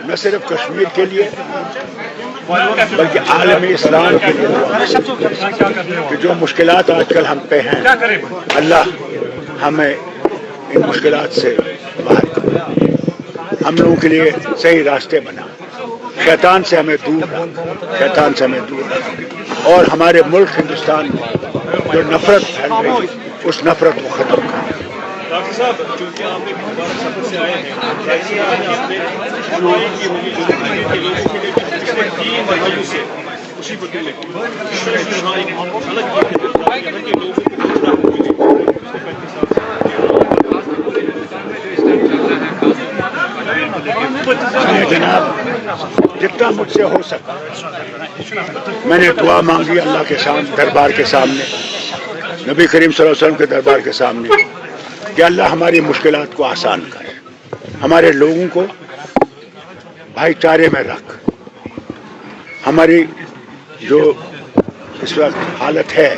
نہ صرف کشمیر کے لیے بلکہ عالمی اسلام کے لیے کہ جو مشکلات آج کل ہم پہ ہیں اللہ ہمیں ان مشکلات سے باہر کرے، ہم لوگوں کے لیے صحیح راستے بنا، شیطان سے ہمیں دور رکھ اور ہمارے ملک ہندوستان میں جو نفرت پھیل رہی ہے اس نفرت کو ختم کرے۔ ڈاکٹر صاحب چونکہ آپ ایک مبارک سفر سے آئے ہیں، آپ نے انوائے کی ہوگی جو کشمیر کے لوگوں کے لیے پچھلے 3 دہائیوں سے مصیبتوں میں جناب جتنا مجھ سے ہو سکا میں نے دعا مانگی اللہ کے سامنے، دربار کے سامنے، نبی کریم صلی اللہ علیہ وسلم کے دربار کے سامنے کہ اللہ ہماری مشکلات کو آسان کرے، ہمارے لوگوں کو بھائی چارے میں رکھ، ہماری جو اس وقت حالت ہے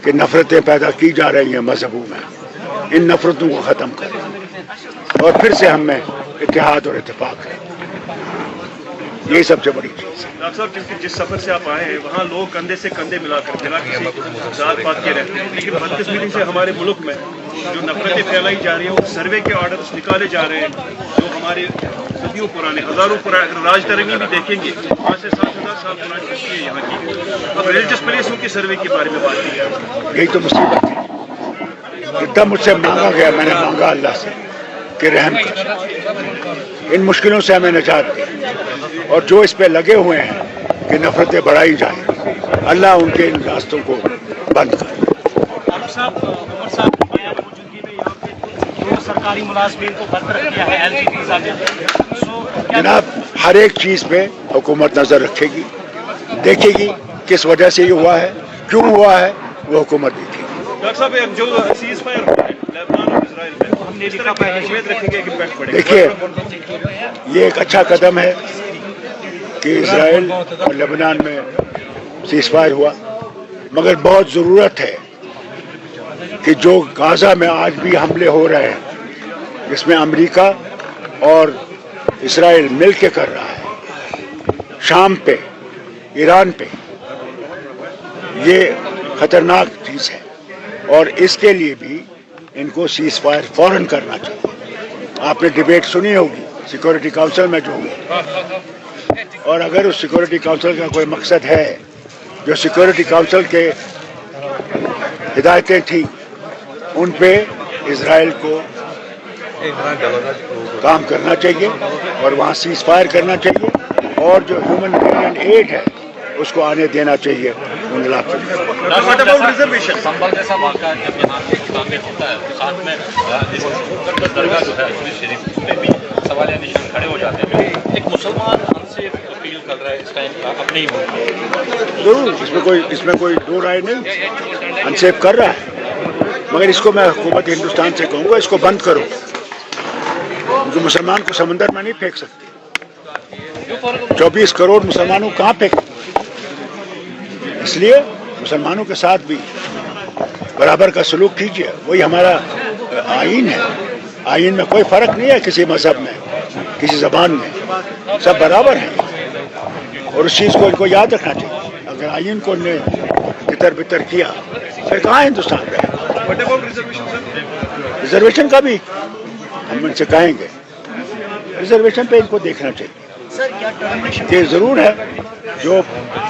کہ نفرتیں پیدا کی جا رہی ہیں مذہبوں میں، ان نفرتوں کو ختم کرے اور پھر سے ہم میں اتحاد اور اتفاق ہے، یہی سب سے بڑی چیز ہے۔ ڈاکٹر صاحب کیونکہ جس سفر سے آپ آئے ہیں وہاں لوگ کندھے سے کندھے ملا کر بنا کسی ذات پات کے رہتے ہیں، لیکن بدقسمتی سے ہمارے ملک میں جو نفرتیں پھیلائی جا رہی ہیں وہ سروے کے آرڈرز نکالے جا رہے ہیں جو ہمارے صدیوں پرانے، ہزاروں پرانے، اگر راج ترنگی بھی دیکھیں گے 5 سے 7,000 سال پرانی ہسٹری ہے یہاں کی، اب ریلیجس پلیسوں کی سروے کے بارے میں بات کی ہے۔ یہی تو مصیبت ہے، جتنا مجھ سے مانگا گیا میں نے مانگا اللہ سے کہ رحم کر، ان مشکلوں سے ہمیں نجات دے، اور جو اس پہ لگے ہوئے ہیں کہ نفرتیں بڑھائی جائیں اللہ ان کے ان راستوں کو بند کر۔ ڈاکٹر صاحب عمر صاحب کی موجودگی میں یہاں پہ 2 سرکاری ملازمین کو برطرف کیا ہے LG ویزا میں۔ جناب ہر ایک چیز پہ حکومت نظر رکھے گی، دیکھے گی کس وجہ سے یہ ہوا ہے، کیوں ہوا ہے، وہ حکومت دیکھے گی۔ ڈاکٹر صاحب جو سیز فائر ہوا ہے لبنان اور اسرائیل میں، ہم نے لکھا پہلے امید رکھیں گے کہ امپیکٹ پڑے گا۔ دیکھیے یہ ایک اچھا قدم ہے کہ اسرائیل اور لبنان میں سیز فائر ہوا، مگر بہت ضرورت ہے کہ جو غزہ میں آج بھی حملے ہو رہے ہیں جس میں امریکہ اور اسرائیل مل کے کر رہا ہے، شام پہ، ایران پہ، یہ خطرناک چیز ہے اور اس کے لیے بھی ان کو سیز فائر فوراً کرنا چاہیے۔ آپ نے ڈیبیٹ سنی ہوگی سیکورٹی کونسل میں جو ہوئی، اور اگر اس سیکورٹی کونسل کا کوئی مقصد ہے، جو سیکورٹی کونسل کے ہدایتیں تھیں ان پہ اسرائیل کو کام کرنا چاہیے اور وہاں سیز فائر کرنا چاہیے، اور جو ہیومن ایڈ ہے اس کو آنے دینا چاہیے ان علاقوں میں۔ سنبھل جیسا واقعہ جب یہاں پہ تعمیر ہوتا ہے تو ساتھ میں درگاہ جو ہے شریف اس پہ بھی سوالیہ نشان کھڑے ہو جاتے ہیں۔ ایک مسلمان ہم سے اپیل کر رہا ہے اس ٹائم اپنے ہی ملک میں، ضرور اس میں کوئی دو رائے نہیں، انسیف کر رہا ہے، مگر اس کو میں حکومت ہندوستان سے کہوں گا اس کو بند کرو، کیونکہ مسلمان کو سمندر میں نہیں پھینک سکتے، 24 کروڑ مسلمانوں کہاں پھینکیں، اس لیے مسلمانوں کے ساتھ بھی برابر کا سلوک کیجیے، وہی ہمارا آئین ہے، آئین میں کوئی فرق نہیں ہے کسی مذہب میں، کسی زبان میں، سب برابر ہیں، اور اس چیز کو ان کو یاد رکھنا چاہیے۔ اگر آئین کو نے تتر بتر کیا پھر کہاں ہندوستان رہے؟ ریزرویشن کا بھی ہم ان سے کہیں گے، ریزرویشن پہ ان کو دیکھنا چاہیے۔ یہ ضرور ہے جو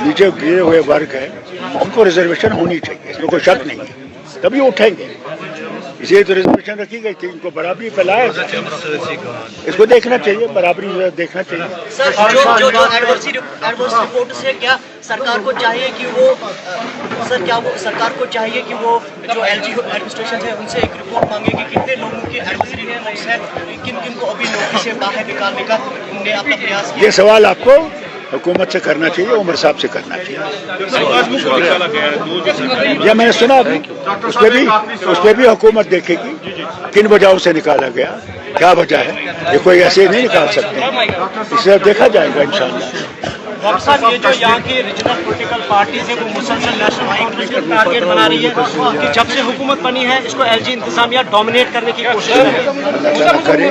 نیچے گرے ہوئے ورگ ہے ان کو ریزرویشن ہونی چاہیے، اس میں کوئی شک نہیں ہے، تبھی اٹھیں گے، اس لیے تو ریزرویشن رکھی گئی تھی، ان کو برابری پہ لایا جائے، اس کو دیکھنا چاہیے، برابری دیکھنا چاہیے۔ سر جو ایڈورسی رپورٹ سے کیا سرکار کو چاہیے کہ وہ سرکار کو چاہیے کہ وہ جو LG ایڈمنسٹریشن ہے ان سے ایک رپورٹ مانگے کہ کتنے لوگوں کی ایڈورسری رپورٹس ہیں، کن کن کو ابھی نوکری سے باہر نکالنے کا انہوں نے اپنا پریاس کیا۔ یہ سوال آپ کو حکومت سے کرنا چاہیے، عمر صاحب سے کرنا چاہیے۔ یہ میں نے سنا اس پہ بھی حکومت دیکھے گی کن وجہوں سے نکالا گیا، کیا وجہ ہے، یہ کوئی ایسے نہیں نکال سکتے، اس سے دیکھا جائے گا انشاءاللہ۔ ڈاکٹر صاحب یہ جو یہاں کی ریجنل پولیٹیکل پارٹیز ہیں وہ مسلسل نیشنل ہائی کمیشن کو ٹارگیٹ بنا رہی ہے کہ جب سے حکومت بنی ہے اس کو LG انتظامیہ ڈومینیٹ کرنے کی کوشش کر رہی ہے۔ اللہ کرے